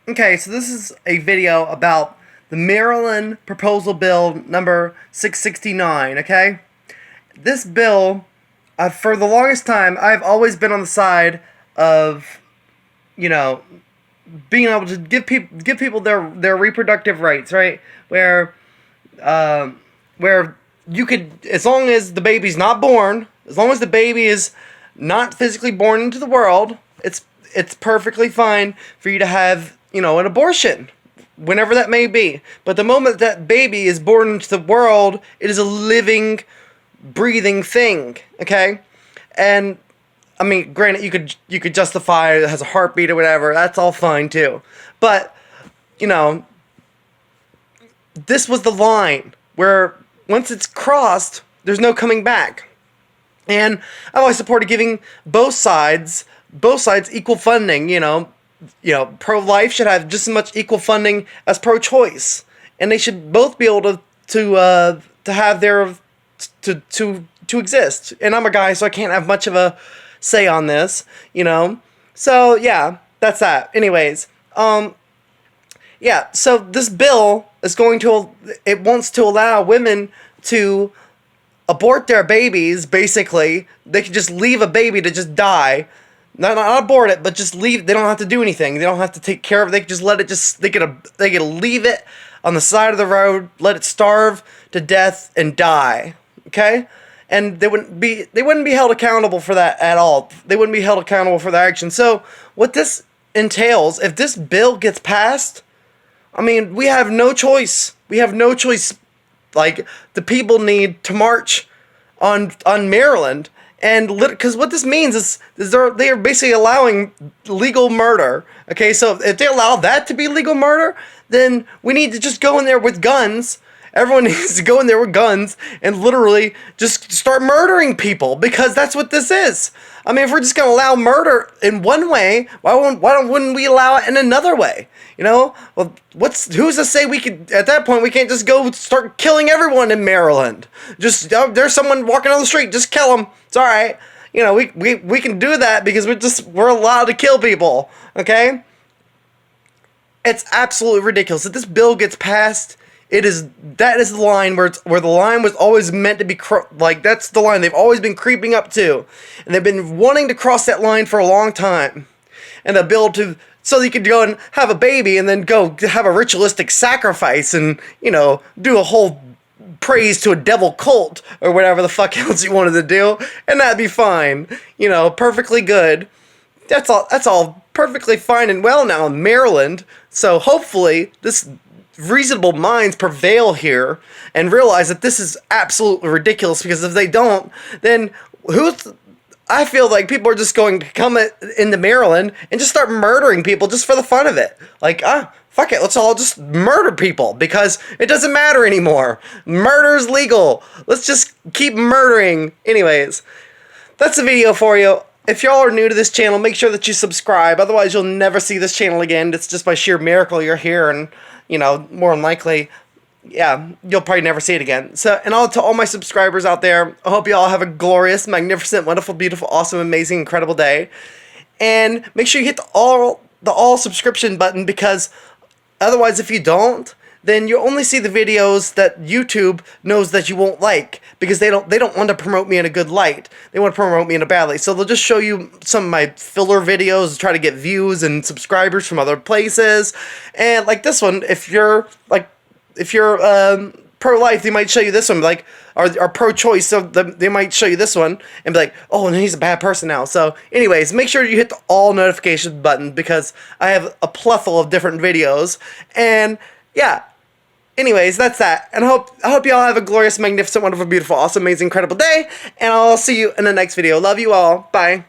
Okay, so this is a video about the Maryland Proposal Bill number 669, okay? This bill, for the longest time, I've always been on the side of, you know, being able to give people their reproductive rights, right? Where you could, as long as the baby's not born, as long as the baby is not physically born into the world, it's perfectly fine for you to have, an abortion, whenever that may be. But the moment that baby is born into the world, it is a living, breathing thing, okay? And I mean, granted, you could justify it has a heartbeat or whatever. That's all fine too. But this was the line where once it's crossed, there's no coming back. And I've always supported giving both sides equal funding. Pro-life should have just as much equal funding as pro-choice, and they should both be able to have their to exist. And I'm a guy, so I can't have much of a say on this, So yeah, that's that. Anyways, yeah. So this bill is it wants to allow women to abort their babies. Basically, they can just leave a baby to just die. Not abort it, but just leave. They don't have to do anything. They don't have to take care of it. They can just let it they could leave it on the side of the road, let it starve to death and die. Okay? And they wouldn't be held accountable for that at all. They wouldn't be held accountable for their action. So what this entails, if this bill gets passed, I mean, we have no choice. We have no choice. Like, the people need to march on Maryland. And because what this means is they are basically allowing legal murder. Okay, so if they allow that to be legal murder, then we need to just go in there with guns. Everyone needs to go in there with guns and literally just start murdering people, because that's what this is. I mean, if we're just going to allow murder in one way, wouldn't we allow it in another way? Well, who's to say at that point we can't just go start killing everyone in Maryland? Just there's someone walking on the street, just kill them. It's all right. We can do that because we're allowed to kill people. Okay? It's absolutely ridiculous. If this bill gets passed, that is the line where the line was always meant to be that's the line they've always been creeping up to, and they've been wanting to cross that line for a long time, and a bill so you could go and have a baby and then go have a ritualistic sacrifice and do a whole praise to a devil cult or whatever the fuck else you wanted to do, and that'd be fine, perfectly good. That's all perfectly fine and well now in Maryland. So hopefully this reasonable minds prevail here and realize that this is absolutely ridiculous, because if they don't, then I feel like people are just going to come into Maryland and just start murdering people just for the fun of it. Like, fuck it, let's all just murder people because it doesn't matter anymore. Murder's legal. Let's just keep murdering. Anyways, that's the video for you. If y'all are new to this channel, make sure that you subscribe. Otherwise, you'll never see this channel again. It's just by sheer miracle you're here, and more than likely, yeah, you'll probably never see it again. So, and to all my subscribers out there, I hope you all have a glorious, magnificent, wonderful, beautiful, awesome, amazing, incredible day. And make sure you hit the all subscription button, because otherwise, if you don't, then you only see the videos that YouTube knows that you won't like, because they don't want to promote me in a good light. They want to promote me in a bad light. So they'll just show you some of my filler videos to try to get views and subscribers from other places. And like this one, if you're pro-life, they might show you this one, or pro-choice, so they might show you this one and be like, oh, and he's a bad person now. So anyways, make sure you hit the all notification button, because I have a plethora of different videos. And yeah, anyways, that's that. And I hope you all have a glorious, magnificent, wonderful, beautiful, awesome, amazing, incredible day. And I'll see you in the next video. Love you all. Bye.